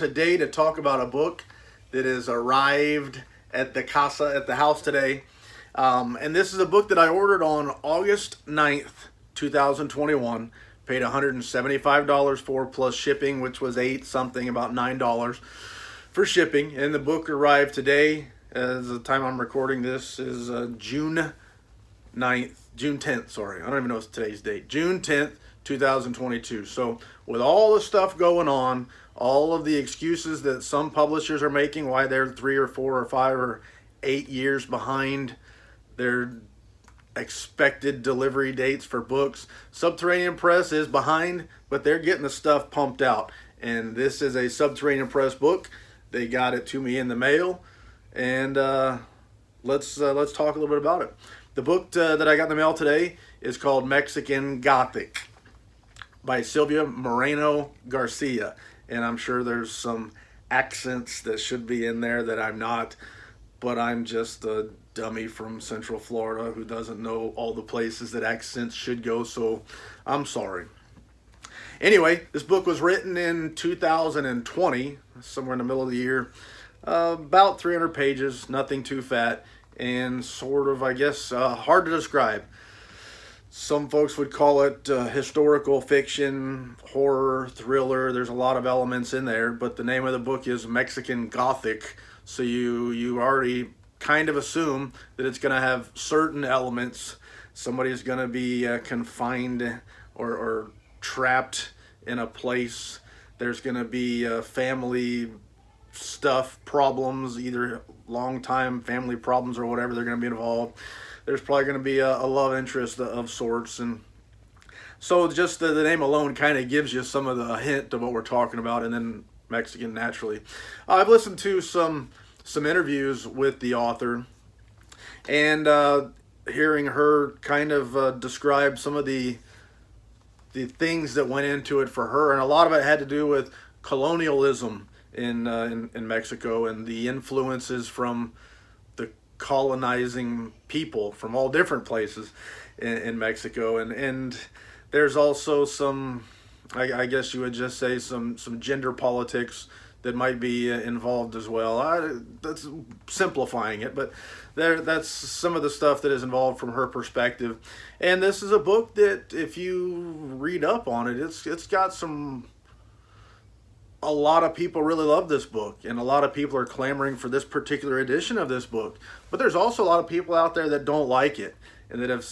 today to talk about a book that has arrived at the house today. And this is a book that I ordered on August 9th, 2021. Paid $175 for plus shipping, which was about $9 for shipping. And the book arrived today. As the time I'm recording this is June 10th, sorry. I don't even know what's today's date. June 10th, 2022. So with all the stuff going on, all of the excuses that some publishers are making why they're 3 or 4 or 5 or 8 years behind their expected delivery dates for books, Subterranean Press is behind, but they're getting the stuff pumped out. And this is a Subterranean Press book. They got it to me in the mail, and let's talk a little bit about it. The book that I got in the mail today is called Mexican Gothic by Silvia Moreno-Garcia. And I'm sure there's some accents that should be in there that I'm not, but I'm just a dummy from Central Florida who doesn't know all the places that accents should go, so I'm sorry. Anyway, this book was written in 2020, somewhere in the middle of the year. About 300 pages, nothing too fat, and sort of, I guess, hard to describe. Some folks would call it historical fiction, horror, thriller. There's a lot of elements in there, but the name of the book is Mexican Gothic, so you already kind of assume that it's going to have certain elements. Somebody's going to be confined or trapped in a place. There's going to be family stuff, problems, either long-time family problems or whatever they're going to be involved. There's probably going to be a love interest of sorts, and so just the name alone kind of gives you some of the hint of what we're talking about. And then Mexican, naturally. I've listened to some interviews with the author, and hearing her kind of describe some of the things that went into it for her, and a lot of it had to do with colonialism in Mexico and the influences from the colonizing people from all different places in Mexico, and there's also some, I guess you would just say, some gender politics that might be involved as well. That's simplifying it, but that's some of the stuff that is involved from her perspective. And this is a book that, if you read up on it, it's got a lot of people really love this book, and a lot of people are clamoring for this particular edition of this book. But there's also a lot of people out there that don't like it and that have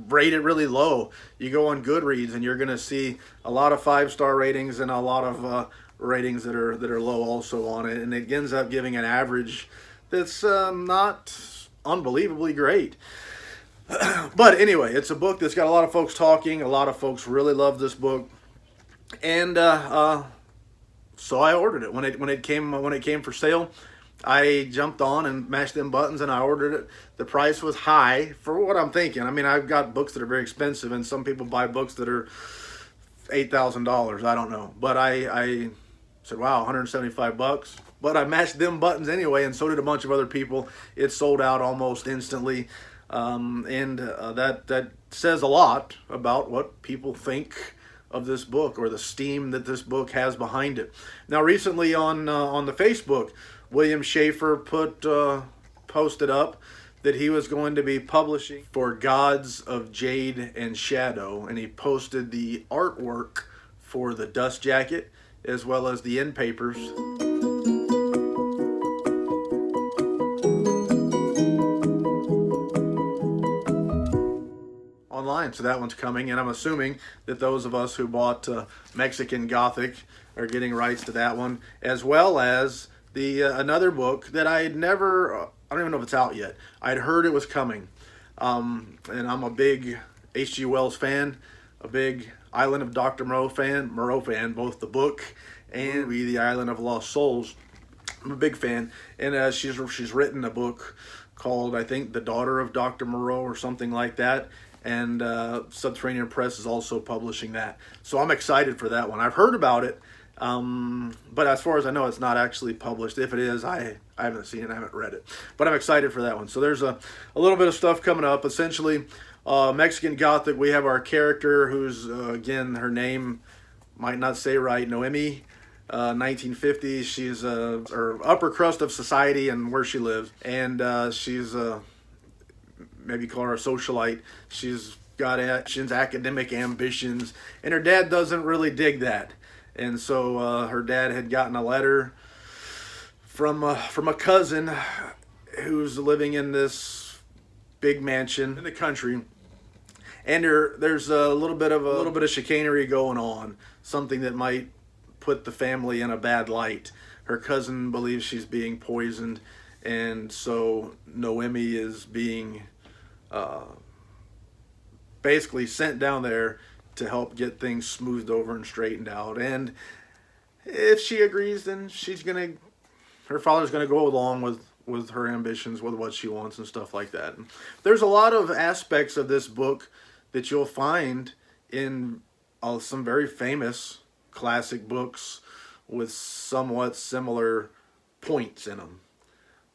rated it really low. You go on Goodreads and you're going to see a lot of 5-star ratings and a lot of ratings that are low also on it, and it ends up giving an average that's not unbelievably great. But anyway, it's a book that's got a lot of folks talking. A lot of folks really love this book. And so I ordered it when it came for sale. I jumped on and mashed them buttons and I ordered it. The price was high for what I'm thinking. I mean, I've got books that are very expensive, and some people buy books that are $8,000. I don't know, but I said, wow, $175. But I mashed them buttons anyway, and so did a bunch of other people. It sold out almost instantly, and that says a lot about what people think of this book, or the steam that this book has behind it. Now, recently on the Facebook, William Schaefer posted up that he was going to be publishing for Gods of Jade and Shadow, and he posted the artwork for the dust jacket as well as the end papers. Online, so that one's coming, and I'm assuming that those of us who bought Mexican Gothic are getting rights to that one, as well as the another book that I had never, I don't even know if it's out yet. I'd heard it was coming, and I'm a big H.G. Wells fan, a big Island of Dr. Moreau fan, both the book and The Island of Lost Souls. I'm a big fan, and she's written a book called, I think, The Daughter of Dr. Moreau or something like that. And Subterranean Press is also publishing that. So I'm excited for that one. I've heard about it, but as far as I know, it's not actually published. If it is, I haven't seen it, I haven't read it. But I'm excited for that one. So there's a little bit of stuff coming up. Essentially, Mexican Gothic, we have our character who's, again, her name might not say right, Noemi. 1950s. She's or upper crust of society and where she lives, and she's maybe call her a socialite. She's got academic ambitions, and her dad doesn't really dig that. And so her dad had gotten a letter from a cousin who's living in this big mansion in the country, and there's a little bit of chicanery going on, something that might put the family in a bad light. Her cousin believes she's being poisoned, and so Noemi is being basically sent down there to help get things smoothed over and straightened out. And if she agrees, then her father's gonna go along with her ambitions, with what she wants and stuff like that. And there's a lot of aspects of this book that you'll find in some very famous classic books with somewhat similar points in them,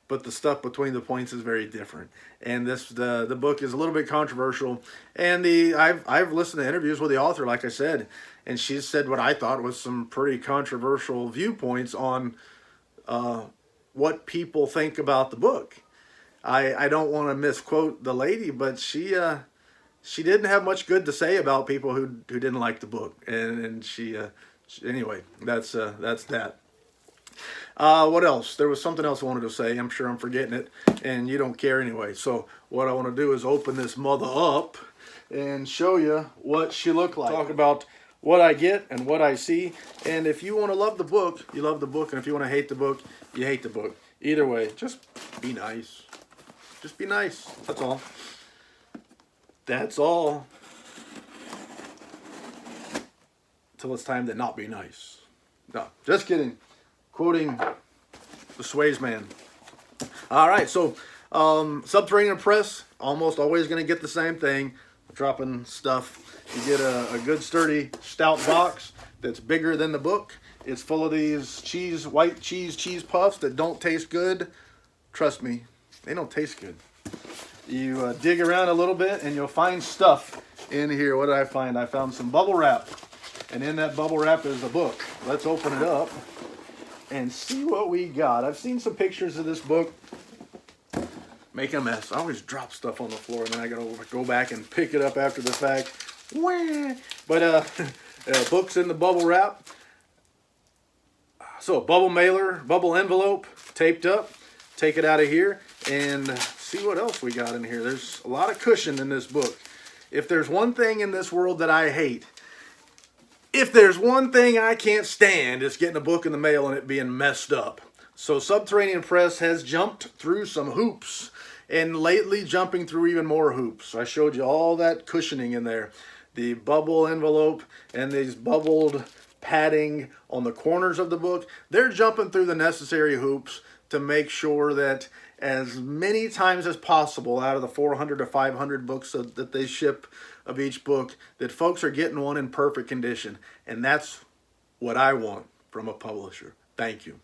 but the stuff between the points is very different. And the book is a little bit controversial, and I've listened to interviews with the author, like I said, and she said what I thought was some pretty controversial viewpoints on what people think about the book. I don't want to misquote the lady, but she didn't have much good to say about people who didn't like the book, and she anyway, that's that. What else? There was something else I wanted to say. I'm sure I'm forgetting it, and you don't care anyway. So what I want to do is open this mother up and show you what she looked like. Talk about what I get and what I see. And if you want to love the book, you love the book. And if you want to hate the book, you hate the book. Either way, just be nice. Just be nice. That's all. That's all. Till it's time to not be nice. No, just kidding. Quoting the Sways man. All right, so Subterranean Press, almost always going to get the same thing. Dropping stuff. You get a good sturdy stout box that's bigger than the book. It's full of these white cheese puffs that don't taste good. Trust me, they don't taste good. You dig around a little bit and you'll find stuff in here. What did I find? I found some bubble wrap, and in that bubble wrap is a book. Let's open it up and see what we got. I've seen some pictures of this book. Make a mess. I always drop stuff on the floor, and then I gotta go back and pick it up after the fact. But books in the bubble wrap. So a bubble mailer, bubble envelope, taped up. Take it out of here and see what else we got in here. There's a lot of cushion in this book. If there's one thing in this world that I hate, if there's one thing I can't stand, it's getting a book in the mail and it being messed up. So Subterranean Press has jumped through some hoops, and lately jumping through even more hoops. I showed you all that cushioning in there. The bubble envelope and these bubbled padding on the corners of the book. They're jumping through the necessary hoops to make sure that as many times as possible out of the 400 to 500 books that they ship of each book, that folks are getting one in perfect condition. And that's what I want from a publisher. Thank you.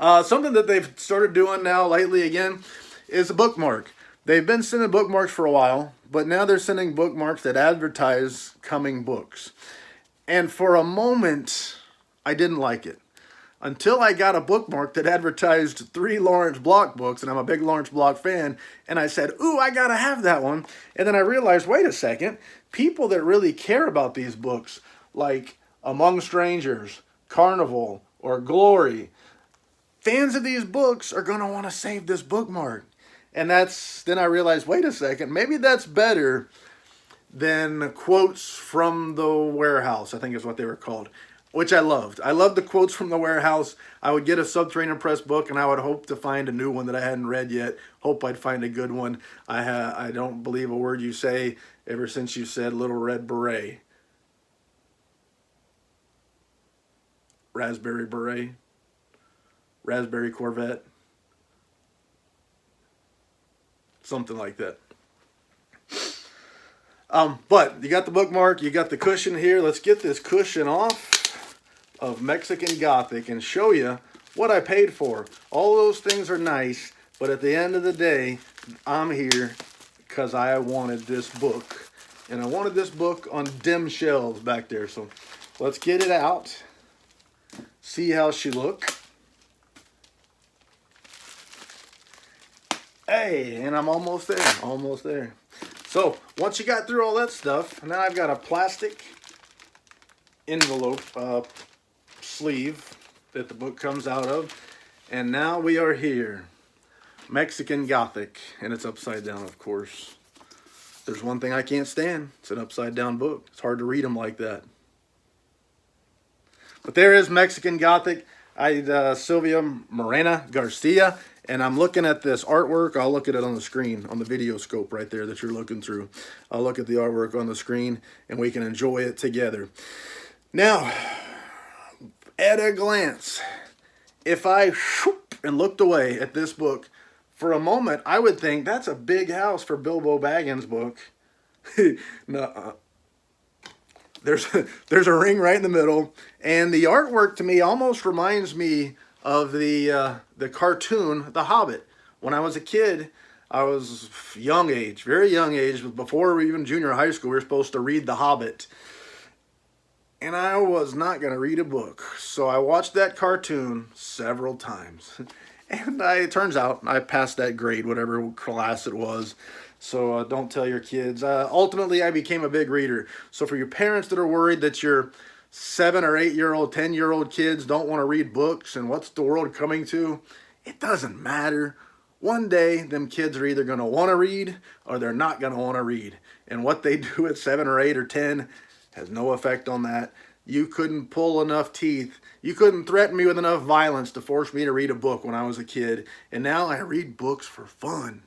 Something that they've started doing now lately again is a bookmark. They've been sending bookmarks for a while, but now they're sending bookmarks that advertise coming books. And for a moment, I didn't like it. Until I got a bookmark that advertised 3 Lawrence Block books, and I'm a big Lawrence Block fan, and I said, ooh, I gotta have that one. And then I realized, wait a second, people that really care about these books, like Among Strangers, Carnival, or Glory, fans of these books are gonna wanna save this bookmark. And then I realized, wait a second, maybe that's better than quotes from the warehouse, I think is what they were called, which I loved. I loved the quotes from the warehouse. I would get a Subterranean Press book, and I would hope to find a new one that I hadn't read yet. Hope I'd find a good one. I don't believe a word you say ever since you said Little Red Beret. Raspberry Beret. Raspberry Corvette. Something like that. But you got the bookmark, you got the cushion here. Let's get this cushion off of Mexican Gothic and show you what I paid for. All those things are nice, but at the end of the day, I'm here because I wanted this book. And I wanted this book on dim shelves back there. So let's get it out see how she look. Hey, and I'm almost there, almost there. So once you got through all that stuff, now I've got a plastic envelope sleeve that the book comes out of. And now we are here. Mexican Gothic, and it's upside down, of course. There's one thing I can't stand. It's an upside down book. It's hard to read them like that. But there is Mexican Gothic. Silvia Moreno-Garcia, and I'm looking at this artwork. I'll look at it on the screen, on the video scope right there that you're looking through. I'll look at the artwork on the screen, and we can enjoy it together. Now, at a glance, if I whoop and looked away at this book for a moment, I would think that's a big house for Bilbo Baggins' book. No, there's a ring right in the middle, and the artwork to me almost reminds me of the cartoon The Hobbit. When I was a kid, I was young age, very young age, before even junior high school, we were supposed to read The Hobbit. And I was not going to read a book. So I watched that cartoon several times. And it turns out I passed that grade, whatever class it was. So don't tell your kids. Ultimately, I became a big reader. So for your parents that are worried that your 7 or 8-year-old, 10-year-old kids don't want to read books and what's the world coming to, it doesn't matter. One day, them kids are either going to want to read or they're not going to want to read. And what they do at 7 or 8 or 10 has no effect on that. You couldn't pull enough teeth. You couldn't threaten me with enough violence to force me to read a book when I was a kid. And now I read books for fun.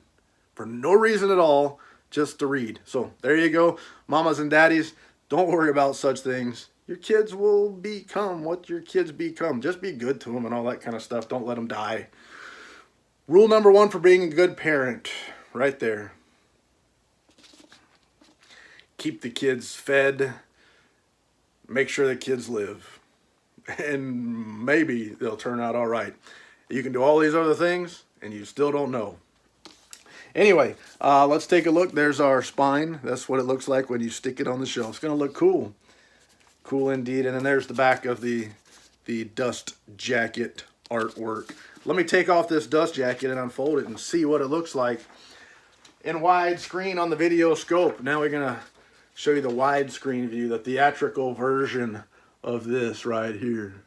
For no reason at all, just to read. So there you go. Mamas and daddies, don't worry about such things. Your kids will become what your kids become. Just be good to them and all that kind of stuff. Don't let them die. Rule number 1 for being a good parent, right there. Keep the kids fed. Make sure the kids live. And maybe they'll turn out all right. You can do all these other things and you still don't know. Anyway, let's take a look. There's our spine. That's what it looks like when you stick it on the shelf. It's going to look cool. Cool indeed. And then there's the back of the dust jacket artwork. Let me take off this dust jacket and unfold it and see what it looks like in widescreen on the video scope. Now we're going to show you the widescreen view, the theatrical version of this right here.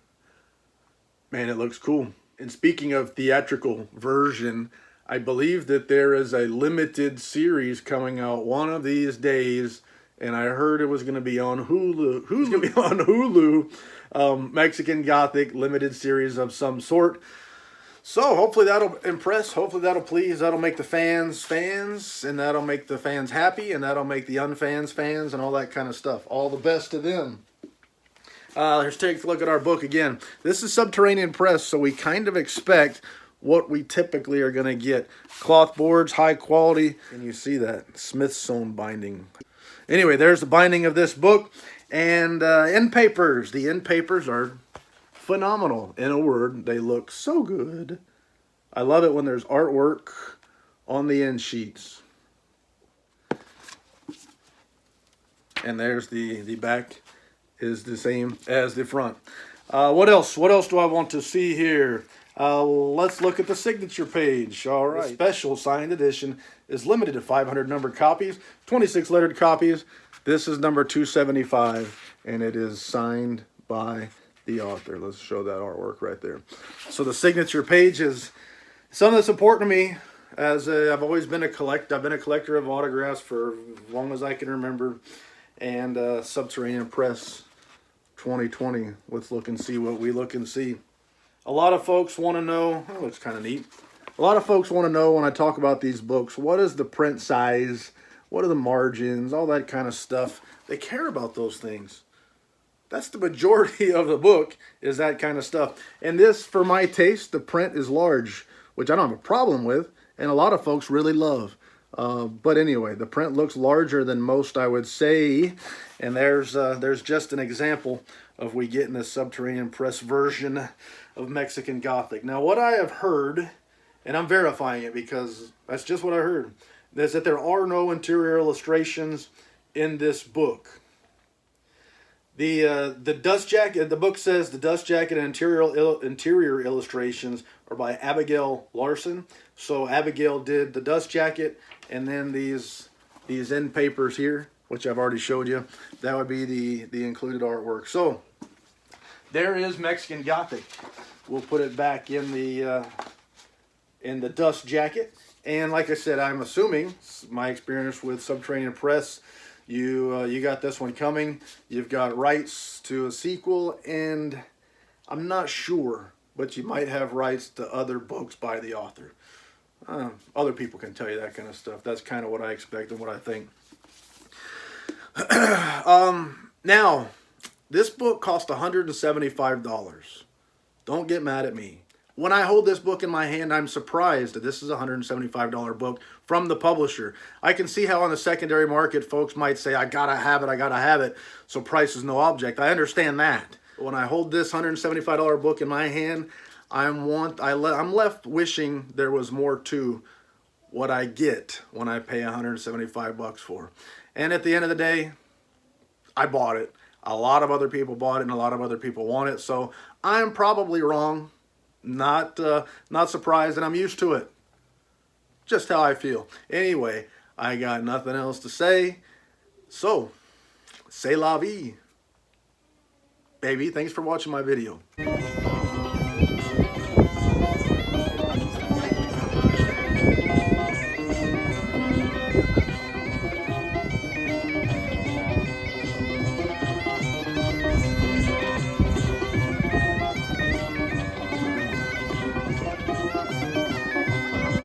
Man, it looks cool. And speaking of theatrical version, I believe that there is a limited series coming out one of these days, and I heard it was going to be on Hulu. Who's going to be on Hulu? Mexican Gothic limited series of some sort. So hopefully that'll impress. Hopefully that'll please. That'll make the fans, and that'll make the fans happy, and that'll make the unfans fans, and all that kind of stuff. All the best to them. Let's take a look at our book again. This is Subterranean Press, so we kind of expect what we typically are going to get. Cloth boards, high quality, and you see that Smithsonian binding. Anyway, there's the binding of this book, and end papers. The end papers are phenomenal. In a word, they look so good. I love it when there's artwork on the end sheets. And there's the back is the same as the front. What else? What else do I want to see here? Let's look at the signature page. All right. The special signed edition is limited to 500 numbered copies, 26 lettered copies. This is number 275, and it is signed by the author. Let's show that artwork right there. So the signature page is something that's important to me, as I've always been a collector. I've been a collector of autographs for as long as I can remember. And Subterranean Press 2020. Let's look and see what we look and see. A lot of folks want to know, that looks kind of neat. A lot of folks want to know when I talk about these books, what is the print size? What are the margins? All that kind of stuff. They care about those things. That's the majority of the book, is that kind of stuff. And this, for my taste, the print is large, which I don't have a problem with, and a lot of folks really love. But anyway, the print looks larger than most, I would say. And there's just an example of we get in the Subterranean Press version of Mexican Gothic. Now, what I have heard, and I'm verifying it because that's just what I heard, is that there are no interior illustrations in this book. The dust jacket, the book says the dust jacket and interior illustrations are by Abigail Larson. So Abigail did the dust jacket, and then these end papers here, which I've already showed you, that would be the included artwork. So there is Mexican Gothic. We'll put it back in the dust jacket. And like I said, I'm assuming, my experience with Subterranean Press, you got this one coming. You've got rights to a sequel, and I'm not sure, but you might have rights to other books by the author. Other people can tell you that kind of stuff. That's kind of what I expect and what I think. Now, this book cost $175. Don't get mad at me. When I hold this book in my hand, I'm surprised that this is a $175 book from the publisher. I can see how on the secondary market, folks might say, I gotta have it, so price is no object. I understand that. But when I hold this $175 book in my hand, I'm left wishing there was more to what I get when I pay $175 for. And at the end of the day, I bought it. A lot of other people bought it, and a lot of other people want it, so I'm probably wrong. Not surprised, and I'm used to it. Just how I feel. Anyway, I got nothing else to say. So, c'est la vie. Baby, thanks for watching my video.